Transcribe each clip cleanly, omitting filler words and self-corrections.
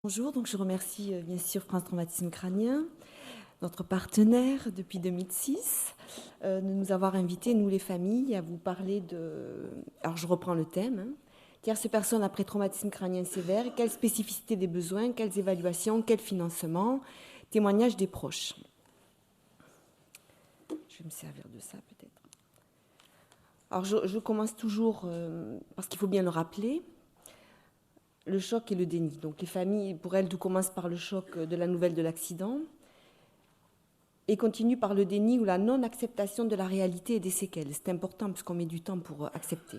Bonjour, donc je remercie bien sûr France Traumatisme Crânien, notre partenaire depuis 2006, de nous avoir invités, nous les familles, à vous parler de... Alors je reprends le thème. Tierces personnes après traumatisme crânien sévère, quelle spécificité des besoins, quelles évaluations, quel financement, témoignages des proches. Je vais me servir de ça peut-être. Alors je commence toujours, parce qu'il faut bien le rappeler, le choc et le déni. Donc les familles, pour elles, tout commence par le choc de la nouvelle de l'accident et continue par le déni ou la non-acceptation de la réalité et des séquelles. C'est important puisqu'on met du temps pour accepter.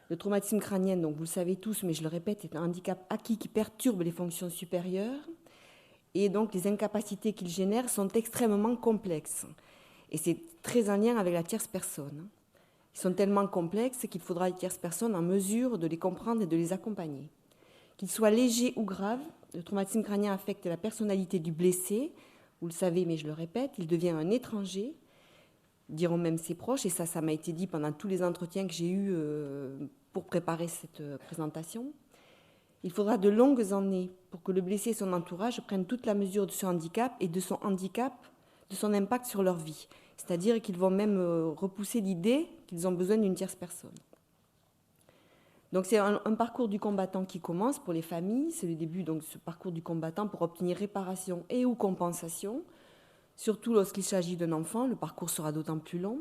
Le traumatisme crânien, donc vous le savez tous, mais je le répète, est un handicap acquis qui perturbe les fonctions supérieures et donc les incapacités qu'il génère sont extrêmement complexes. Et c'est très en lien avec la tierce personne. Ils sont tellement complexes qu'il faudra une tierce personne en mesure de les comprendre et de les accompagner. Qu'il soit léger ou grave, le traumatisme crânien affecte la personnalité du blessé. Vous le savez, mais je le répète, il devient un étranger, diront même ses proches, et ça m'a été dit pendant tous les entretiens que j'ai eus pour préparer cette présentation. Il faudra de longues années pour que le blessé et son entourage prennent toute la mesure de ce handicap et de son impact sur leur vie. C'est-à-dire qu'ils vont même repousser l'idée qu'ils ont besoin d'une tierce personne. Donc c'est un parcours du combattant qui commence pour les familles, c'est le début donc ce parcours du combattant pour obtenir réparation et ou compensation, surtout lorsqu'il s'agit d'un enfant, le parcours sera d'autant plus long,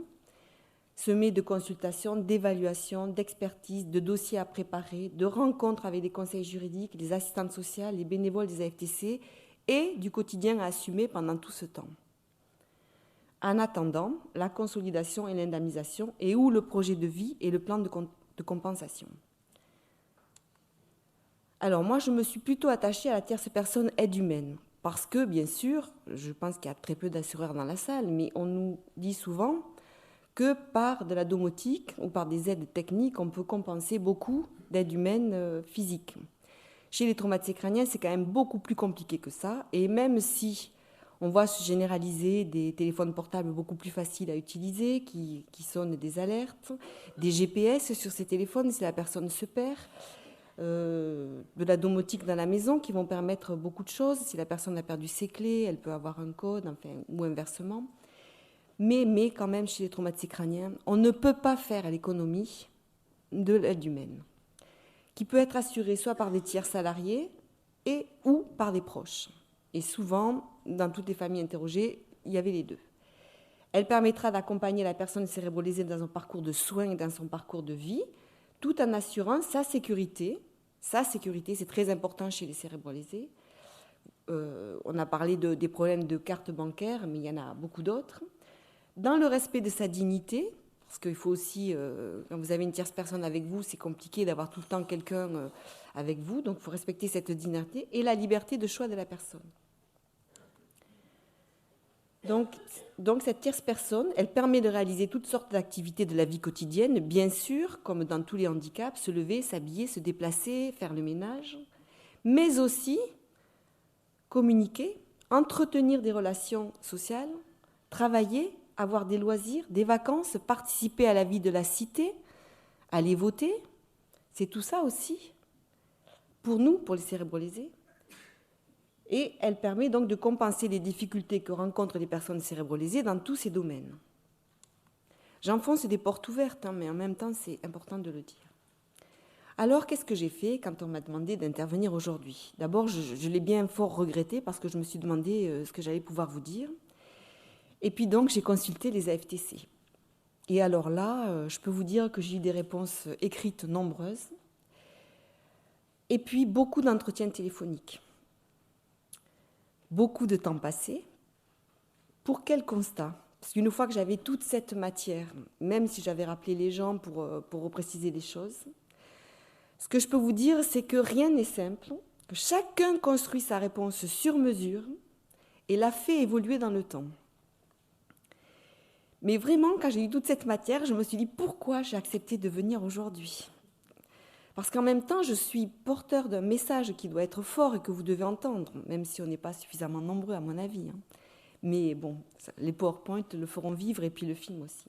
semé de consultations, d'évaluations, d'expertises, de dossiers à préparer, de rencontres avec les conseils juridiques, les assistantes sociales, les bénévoles des AFTC et du quotidien à assumer pendant tout ce temps. En attendant, la consolidation et l'indemnisation et ou le projet de vie et le plan de compensation. Alors moi, je me suis plutôt attachée à la tierce personne aide humaine, parce que, bien sûr, je pense qu'il y a très peu d'assureurs dans la salle, mais on nous dit souvent que par de la domotique ou par des aides techniques, on peut compenser beaucoup d'aides humaines physiques. Chez les traumatisés crâniens, c'est quand même beaucoup plus compliqué que ça, et même si on voit se généraliser des téléphones portables beaucoup plus faciles à utiliser, qui sonnent des alertes, des GPS sur ces téléphones si la personne se perd, de la domotique dans la maison qui vont permettre beaucoup de choses. Si la personne a perdu ses clés, elle peut avoir un code, enfin, ou inversement. Mais quand même, chez les traumatisés crâniens, on ne peut pas faire l'économie de l'aide humaine, qui peut être assurée soit par des tiers salariés et ou par des proches. Et souvent, dans toutes les familles interrogées, il y avait les deux. Elle permettra d'accompagner la personne cérébrolésée dans son parcours de soins et dans son parcours de vie, tout en assurant sa sécurité. Sa sécurité, c'est très important chez les cérébrolésés. On a parlé des problèmes de carte bancaire, mais il y en a beaucoup d'autres. Dans le respect de sa dignité, parce qu'il faut aussi, quand vous avez une tierce personne avec vous, c'est compliqué d'avoir tout le temps quelqu'un avec vous, donc il faut respecter cette dignité et la liberté de choix de la personne. Donc cette tierce personne, elle permet de réaliser toutes sortes d'activités de la vie quotidienne, bien sûr, comme dans tous les handicaps, se lever, s'habiller, se déplacer, faire le ménage, mais aussi communiquer, entretenir des relations sociales, travailler, avoir des loisirs, des vacances, participer à la vie de la cité, aller voter. C'est tout ça aussi, pour nous, pour les cérébrolésés. Et elle permet donc de compenser les difficultés que rencontrent les personnes cérébrolésées dans tous ces domaines. J'enfonce des portes ouvertes, mais en même temps, c'est important de le dire. Alors, qu'est-ce que j'ai fait quand on m'a demandé d'intervenir aujourd'hui ? D'abord, je l'ai bien fort regretté parce que je me suis demandé ce que j'allais pouvoir vous dire. Et puis donc, j'ai consulté les AFTC. Et alors là, je peux vous dire que j'ai eu des réponses écrites nombreuses. Et puis, beaucoup d'entretiens téléphoniques. Beaucoup de temps passé. Pour quel constat ? Parce qu'une fois que j'avais toute cette matière, même si j'avais rappelé les gens pour repréciser les choses, ce que je peux vous dire, c'est que rien n'est simple, que chacun construit sa réponse sur mesure et la fait évoluer dans le temps. Mais vraiment, quand j'ai eu toute cette matière, je me suis dit pourquoi j'ai accepté de venir aujourd'hui ? Parce qu'en même temps, je suis porteur d'un message qui doit être fort et que vous devez entendre, même si on n'est pas suffisamment nombreux à mon avis. Mais bon, les PowerPoint le feront vivre et puis le film aussi.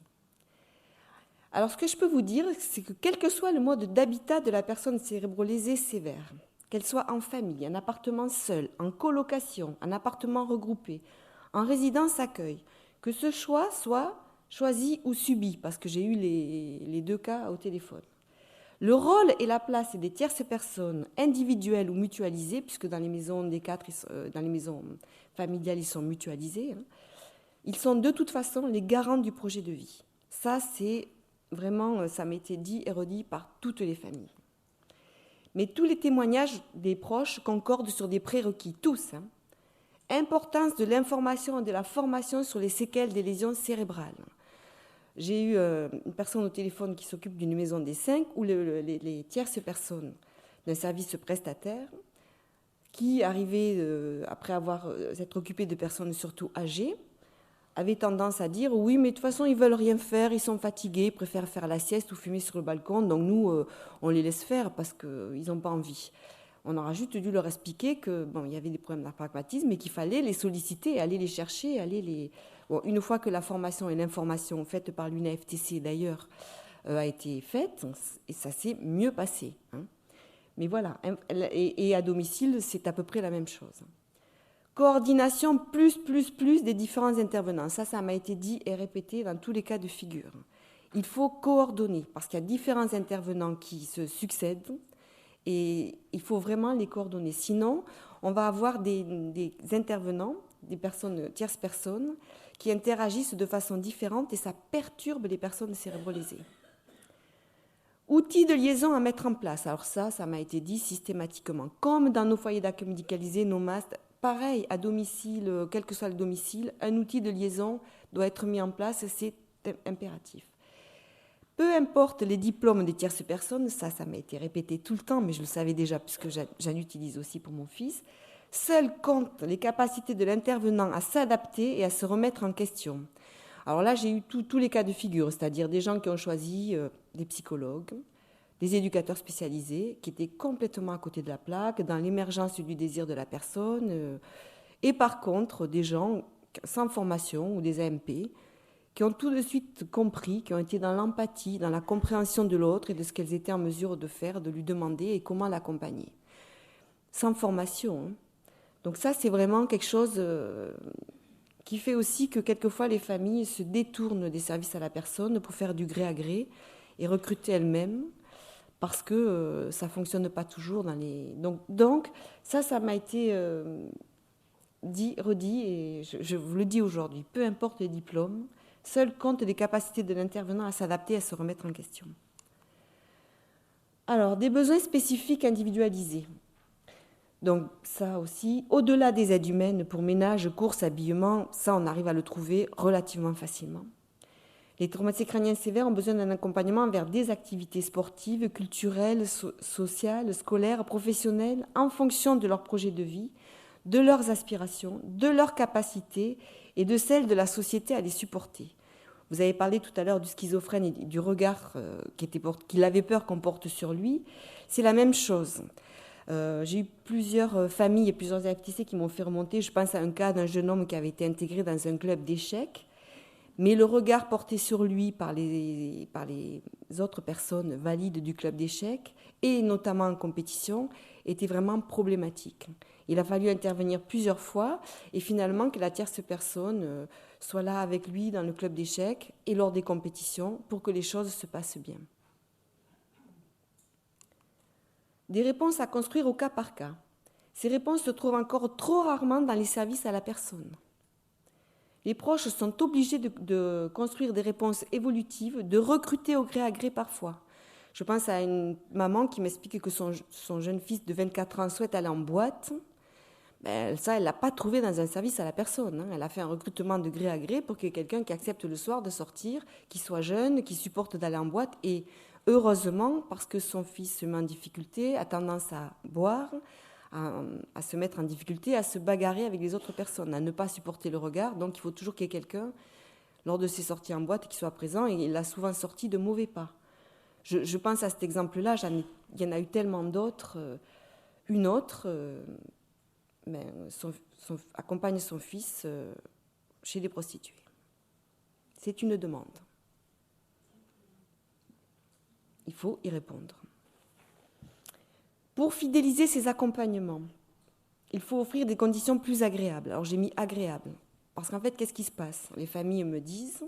Alors ce que je peux vous dire, c'est que quel que soit le mode d'habitat de la personne cérébrolésée sévère, qu'elle soit en famille, en appartement seul, en colocation, en appartement regroupé, en résidence accueil, que ce choix soit choisi ou subi, parce que j'ai eu les deux cas au téléphone. Le rôle et la place des tierces personnes individuelles ou mutualisées, puisque dans les maisons des quatre, dans les maisons familiales, ils sont mutualisés, hein, ils sont de toute façon les garants du projet de vie. Ça, c'est vraiment, ça m'a été dit et redit par toutes les familles. Mais tous les témoignages des proches concordent sur des prérequis, tous. Hein. Importance de l'information et de la formation sur les séquelles des lésions cérébrales. J'ai eu une personne au téléphone qui s'occupe d'une maison des 5 où les tierces personnes d'un service prestataire qui, arrivaient après s'être occupées de personnes surtout âgées, avaient tendance à dire « oui, mais de toute façon, ils ne veulent rien faire, ils sont fatigués, ils préfèrent faire la sieste ou fumer sur le balcon, donc nous, on les laisse faire parce qu'ils n'ont pas envie ». On aura juste dû leur expliquer que bon, il y avait des problèmes de pragmatisme, mais qu'il fallait les solliciter, aller les chercher, aller les... Bon, une fois que la formation et l'information faite par l'UNAFTC d'ailleurs a été faite, et ça s'est mieux passé. Hein. Mais voilà, et à domicile, c'est à peu près la même chose. Coordination plus des différents intervenants. Ça m'a été dit et répété dans tous les cas de figure. Il faut coordonner parce qu'il y a différents intervenants qui se succèdent et il faut vraiment les coordonner. Sinon, on va avoir des intervenants, des personnes, tierces personnes, qui interagissent de façon différente et ça perturbe les personnes cérébrolésées. Outils de liaison à mettre en place. Alors ça m'a été dit systématiquement. Comme dans nos foyers d'accueil médicalisés, nos MAST, pareil, à domicile, quel que soit le domicile, un outil de liaison doit être mis en place, c'est impératif. Peu importe les diplômes des tierces personnes, ça m'a été répété tout le temps, mais je le savais déjà puisque j'en utilise aussi pour mon fils, seules comptent les capacités de l'intervenant à s'adapter et à se remettre en question. Alors là, j'ai eu tous les cas de figure, c'est-à-dire des gens qui ont choisi des psychologues, des éducateurs spécialisés qui étaient complètement à côté de la plaque, dans l'émergence du désir de la personne, et par contre, des gens sans formation ou des AMP qui ont tout de suite compris, qui ont été dans l'empathie, dans la compréhension de l'autre et de ce qu'elles étaient en mesure de faire, de lui demander et comment l'accompagner. Sans formation. Hein. Donc ça, c'est vraiment quelque chose qui fait aussi que quelquefois les familles se détournent des services à la personne pour faire du gré à gré et recruter elles-mêmes parce que ça ne fonctionne pas toujours dans les... Donc ça m'a été dit, redit, et je vous le dis aujourd'hui, peu importe les diplômes, seul compte les capacités de l'intervenant à s'adapter et à se remettre en question. Alors, des besoins spécifiques individualisés. Donc ça aussi, au-delà des aides humaines pour ménage, courses, habillement, ça on arrive à le trouver relativement facilement. Les traumatisés crâniens sévères ont besoin d'un accompagnement vers des activités sportives, culturelles, sociales, scolaires, professionnelles, en fonction de leur projet de vie, de leurs aspirations, de leurs capacités et de celles de la société à les supporter. Vous avez parlé tout à l'heure du schizophrène et du regard qu'il avait peur qu'on porte sur lui. C'est la même chose. J'ai eu plusieurs familles et plusieurs AFTC qui m'ont fait remonter. Je pense à un cas d'un jeune homme qui avait été intégré dans un club d'échecs, mais le regard porté sur lui par les autres personnes valides du club d'échecs, et notamment en compétition, était vraiment problématique. Il a fallu intervenir plusieurs fois, et finalement que la tierce personne soit là avec lui dans le club d'échecs et lors des compétitions pour que les choses se passent bien. Des réponses à construire au cas par cas. Ces réponses se trouvent encore trop rarement dans les services à la personne. Les proches sont obligés de construire des réponses évolutives, de recruter au gré à gré parfois. Je pense à une maman qui m'explique que son jeune fils de 24 ans souhaite aller en boîte. Ben, ça, elle ne l'a pas trouvé dans un service à la personne. Hein. Elle a fait un recrutement de gré à gré pour qu'il y ait quelqu'un qui accepte le soir de sortir, qui soit jeune, qui supporte d'aller en boîte. Et heureusement, parce que son fils se met en difficulté, a tendance à boire, à se mettre en difficulté, à se bagarrer avec les autres personnes, à ne pas supporter le regard. Donc il faut toujours qu'il y ait quelqu'un, lors de ses sorties en boîte, qui soit présent. Et il a souvent sorti de mauvais pas. Je pense à cet exemple-là, il y en a eu tellement d'autres. Une autre... mais accompagne son fils chez les prostituées. C'est une demande. Il faut y répondre. Pour fidéliser ces accompagnements, il faut offrir des conditions plus agréables. Alors j'ai mis agréable, parce qu'en fait, qu'est-ce qui se passe? Les familles me disent,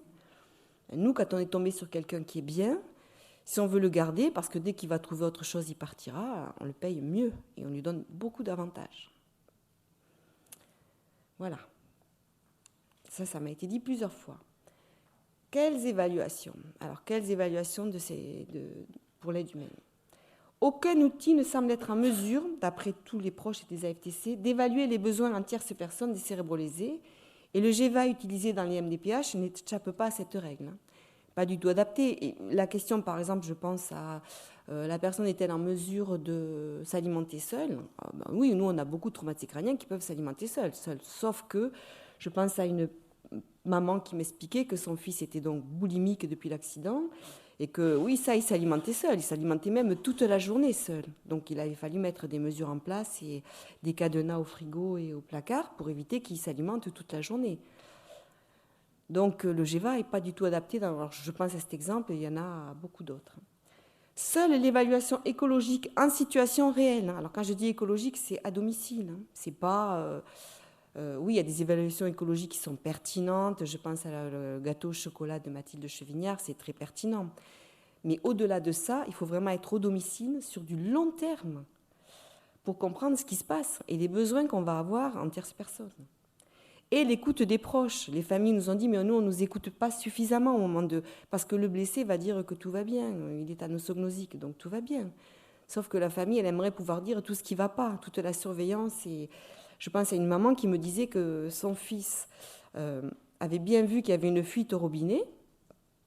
nous, quand on est tombé sur quelqu'un qui est bien, si on veut le garder, parce que dès qu'il va trouver autre chose, il partira, on le paye mieux et on lui donne beaucoup d'avantages. Voilà. Ça m'a été dit plusieurs fois. Quelles évaluations? Alors, quelles évaluations pour l'aide humaine? Aucun outil ne semble être en mesure, d'après tous les proches des AFTC, d'évaluer les besoins en tierces personnes décérébralisées, et le GEVA utilisé dans les MDPH n'échappe pas à cette règle. Pas du tout adapté. Et la question, par exemple, je pense à la personne est-elle en mesure de s'alimenter seule? Oui, nous, on a beaucoup de traumatisés crâniens qui peuvent s'alimenter seuls. Sauf que je pense à une maman qui m'expliquait que son fils était donc boulimique depuis l'accident et que, oui, ça, il s'alimentait seul. Il s'alimentait même toute la journée seul. Donc, il avait fallu mettre des mesures en place et des cadenas au frigo et au placard pour éviter qu'il s'alimente toute la journée. Donc, le GEVA n'est pas du tout adapté. Alors, je pense à cet exemple et il y en a beaucoup d'autres. Seule l'évaluation écologique en situation réelle. Alors, quand je dis écologique, c'est à domicile. C'est pas... oui, il y a des évaluations écologiques qui sont pertinentes. Je pense à le gâteau au chocolat de Mathilde Chevignard, c'est très pertinent. Mais au-delà de ça, il faut vraiment être au domicile sur du long terme pour comprendre ce qui se passe et les besoins qu'on va avoir en tierce personne. Et l'écoute des proches. Les familles nous ont dit, mais nous, on ne nous écoute pas suffisamment au moment de... Parce que le blessé va dire que tout va bien, il est anosognosique, donc tout va bien. Sauf que la famille, elle aimerait pouvoir dire tout ce qui ne va pas, toute la surveillance. Et je pense à une maman qui me disait que son fils avait bien vu qu'il y avait une fuite au robinet.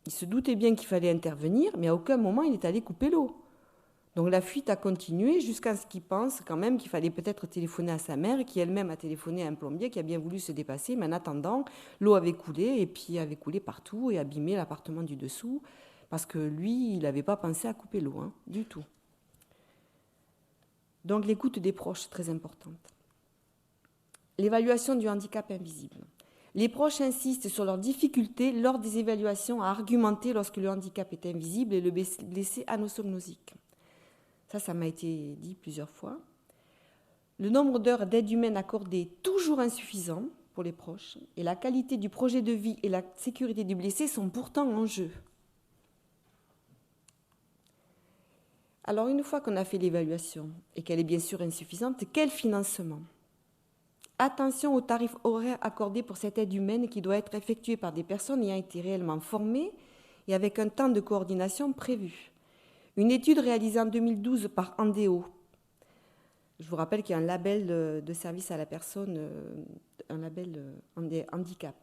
Il se doutait bien qu'il fallait intervenir, mais à aucun moment il est allé couper l'eau. Donc la fuite a continué jusqu'à ce qu'il pense quand même qu'il fallait peut-être téléphoner à sa mère, qui elle-même a téléphoné à un plombier qui a bien voulu se dépasser, mais en attendant, l'eau avait coulé et puis avait coulé partout et abîmé l'appartement du dessous, parce que lui, il n'avait pas pensé à couper l'eau, du tout. Donc l'écoute des proches, très importante. L'évaluation du handicap invisible. Les proches insistent sur leurs difficultés lors des évaluations à argumenter lorsque le handicap est invisible et le blessé anosognosique. Ça m'a été dit plusieurs fois. Le nombre d'heures d'aide humaine accordées est toujours insuffisant pour les proches et la qualité du projet de vie et la sécurité du blessé sont pourtant en jeu. Alors, une fois qu'on a fait l'évaluation et qu'elle est bien sûr insuffisante, quel financement? Attention aux tarifs horaires accordés pour cette aide humaine qui doit être effectuée par des personnes ayant été réellement formées et avec un temps de coordination prévu. Une étude réalisée en 2012 par Andeo. Je vous rappelle qu'il y a un label de service à la personne, un label handicap,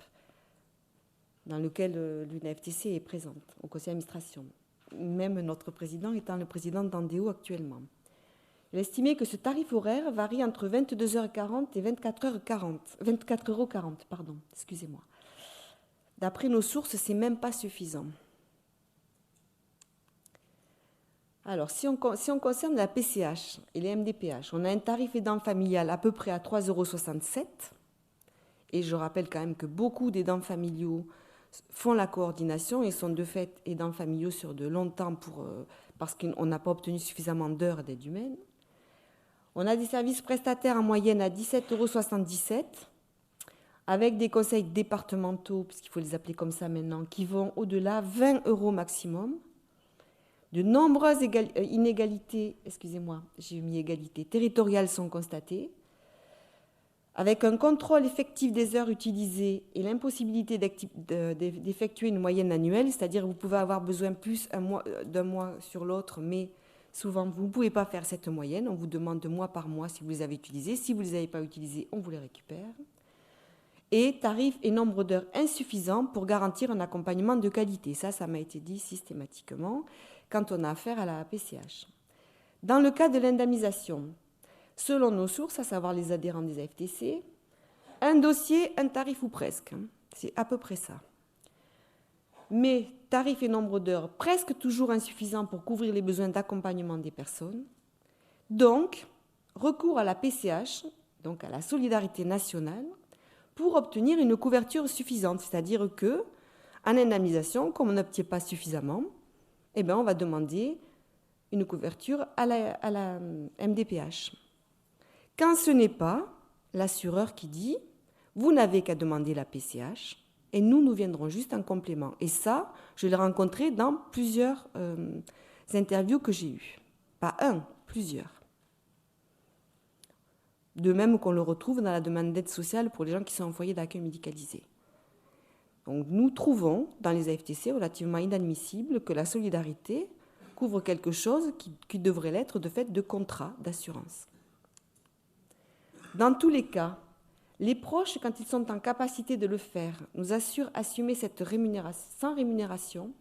dans lequel l'UNFTC est présente au conseil d'administration. Même notre président étant le président d'Andeo actuellement. Il estimait que ce tarif horaire varie entre 22h40 et 24h40. Excusez-moi. D'après nos sources, c'est même pas suffisant. Alors, si on concerne la PCH et les MDPH, on a un tarif aidant familial à peu près à 3,67 €. Et je rappelle quand même que beaucoup d'aidants familiaux font la coordination et sont de fait aidants familiaux sur de longtemps parce qu'on n'a pas obtenu suffisamment d'heures d'aide humaine. On a des services prestataires en moyenne à 17,77 €, avec des conseils départementaux, puisqu'il faut les appeler comme ça maintenant, qui vont au-delà 20 € maximum. De nombreuses inégalités, territoriales sont constatées, avec un contrôle effectif des heures utilisées et l'impossibilité d'effectuer une moyenne annuelle, c'est-à-dire que vous pouvez avoir besoin plus d'un mois sur l'autre, mais souvent vous ne pouvez pas faire cette moyenne, on vous demande mois par mois si vous les avez utilisés, si vous ne les avez pas utilisés, on vous les récupère. Et tarifs et nombre d'heures insuffisants pour garantir un accompagnement de qualité. Ça m'a été dit systématiquement quand on a affaire à la PCH. Dans le cas de l'indemnisation, selon nos sources, à savoir les adhérents des AFTC, un dossier, un tarif ou presque. C'est à peu près ça. Mais tarif et nombre d'heures presque toujours insuffisants pour couvrir les besoins d'accompagnement des personnes. Donc, recours à la PCH, donc à la solidarité nationale, pour obtenir une couverture suffisante. C'est-à-dire qu'en indemnisation, comme on n'obtient pas suffisamment, on va demander une couverture à la MDPH. Quand ce n'est pas l'assureur qui dit « vous n'avez qu'à demander la PCH et nous viendrons juste en complément ». Et ça, je l'ai rencontré dans plusieurs interviews que j'ai eues. Pas un, plusieurs. De même qu'on le retrouve dans la demande d'aide sociale pour les gens qui sont en foyer d'accueil médicalisé. Donc nous trouvons dans les AFTC relativement inadmissible que la solidarité couvre quelque chose qui devrait l'être de fait de contrat d'assurance. Dans tous les cas, les proches, quand ils sont en capacité de le faire, nous assurent assumer cette rémunération, sans rémunération,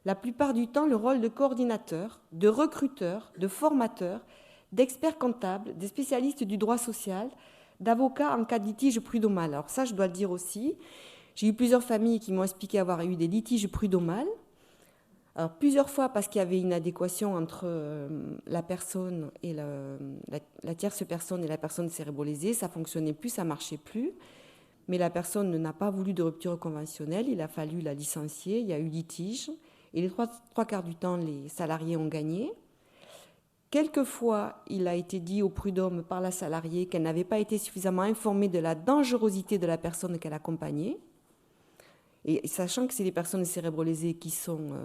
la plupart du temps le rôle de coordinateur, de recruteur, de formateur, d'experts comptables, des spécialistes du droit social, d'avocats en cas de litige prud'homal. Alors ça, je dois le dire aussi, j'ai eu plusieurs familles qui m'ont expliqué avoir eu des litiges prud'homal. Alors plusieurs fois parce qu'il y avait une adéquation entre la personne et la tierce personne et la personne cérébrolésée, ça fonctionnait plus, ça marchait plus. Mais la personne n'a pas voulu de rupture conventionnelle, il a fallu la licencier, il y a eu litige. Et les trois quarts du temps, les salariés ont gagné. Quelquefois, il a été dit au prud'homme par la salariée qu'elle n'avait pas été suffisamment informée de la dangerosité de la personne qu'elle accompagnait. Et sachant que c'est les personnes cérébrolésées qui sont,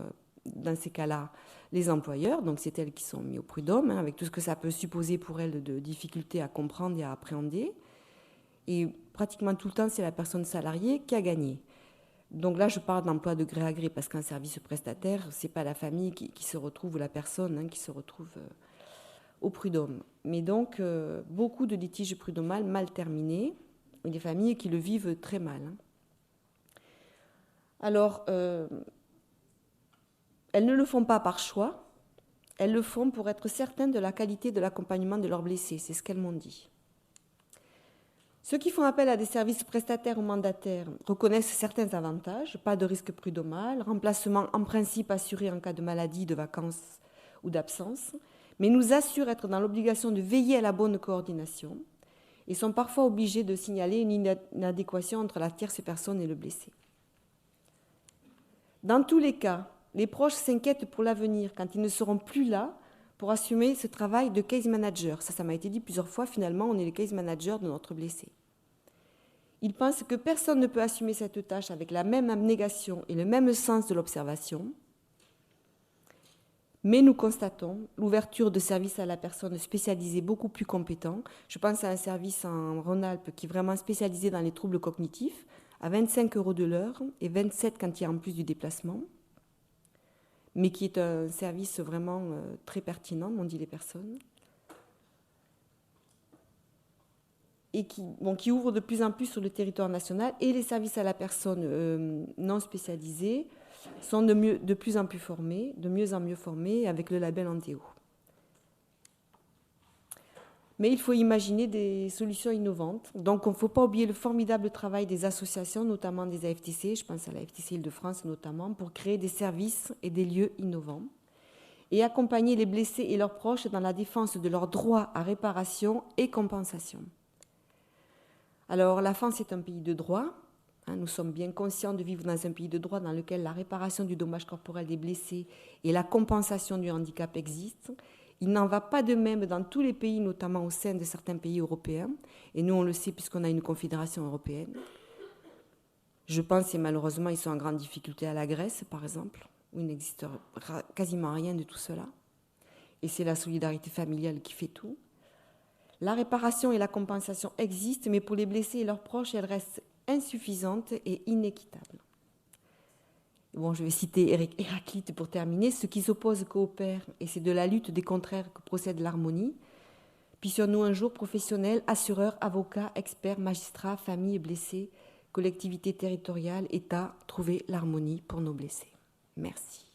dans ces cas-là, les employeurs, donc c'est elles qui sont mises au prud'homme, avec tout ce que ça peut supposer pour elles de difficultés à comprendre et à appréhender. Et pratiquement tout le temps, c'est la personne salariée qui a gagné. Donc là, je parle d'emploi de gré à gré, parce qu'un service prestataire, ce n'est pas la famille qui se retrouve, ou la personne qui se retrouve au prud'homme. Mais donc, beaucoup de litiges prud'homales mal terminés, et des familles qui le vivent très mal. Alors, elles ne le font pas par choix, elles le font pour être certaines de la qualité de l'accompagnement de leurs blessés, c'est ce qu'elles m'ont dit. Ceux qui font appel à des services prestataires ou mandataires reconnaissent certains avantages, pas de risque prud'homal, remplacement en principe assuré en cas de maladie, de vacances ou d'absence, mais nous assurent être dans l'obligation de veiller à la bonne coordination et sont parfois obligés de signaler une inadéquation entre la tierce personne et le blessé. Dans tous les cas, les proches s'inquiètent pour l'avenir quand ils ne seront plus là pour assumer ce travail de case manager. Ça m'a été dit plusieurs fois, finalement, on est le case manager de notre blessé. Ils pensent que personne ne peut assumer cette tâche avec la même abnégation et le même sens de l'observation. Mais nous constatons l'ouverture de services à la personne spécialisés beaucoup plus compétents. Je pense à un service en Rhône-Alpes qui est vraiment spécialisé dans les troubles cognitifs, à 25 € de l'heure et 27 quand il y a en plus du déplacement, mais qui est un service vraiment très pertinent, m'ont dit les personnes, et qui ouvre de plus en plus sur le territoire national, et les services à la personne non spécialisés sont de plus en plus formés, de mieux en mieux formés, avec le label Antéo. Mais il faut imaginer des solutions innovantes. Donc, il ne faut pas oublier le formidable travail des associations, notamment des AFTC, je pense à la FTC Île-de-France notamment, pour créer des services et des lieux innovants et accompagner les blessés et leurs proches dans la défense de leurs droits à réparation et compensation. Alors, la France est un pays de droit. Nous sommes bien conscients de vivre dans un pays de droit dans lequel la réparation du dommage corporel des blessés et la compensation du handicap existent. Il n'en va pas de même dans tous les pays, notamment au sein de certains pays européens. Et nous, on le sait puisqu'on a une confédération européenne. Je pense, et malheureusement, ils sont en grande difficulté à la Grèce, par exemple, où il n'existe quasiment rien de tout cela. Et c'est la solidarité familiale qui fait tout. La réparation et la compensation existent, mais pour les blessés et leurs proches, elles restent insuffisantes et inéquitables. Bon, je vais citer Héraclite pour terminer. Ce qui s'oppose coopère, et c'est de la lutte des contraires que procède l'harmonie. Puissions-nous un jour, professionnels, assureurs, avocats, experts, magistrats, familles blessés, collectivités territoriales, États, trouver l'harmonie pour nos blessés. Merci.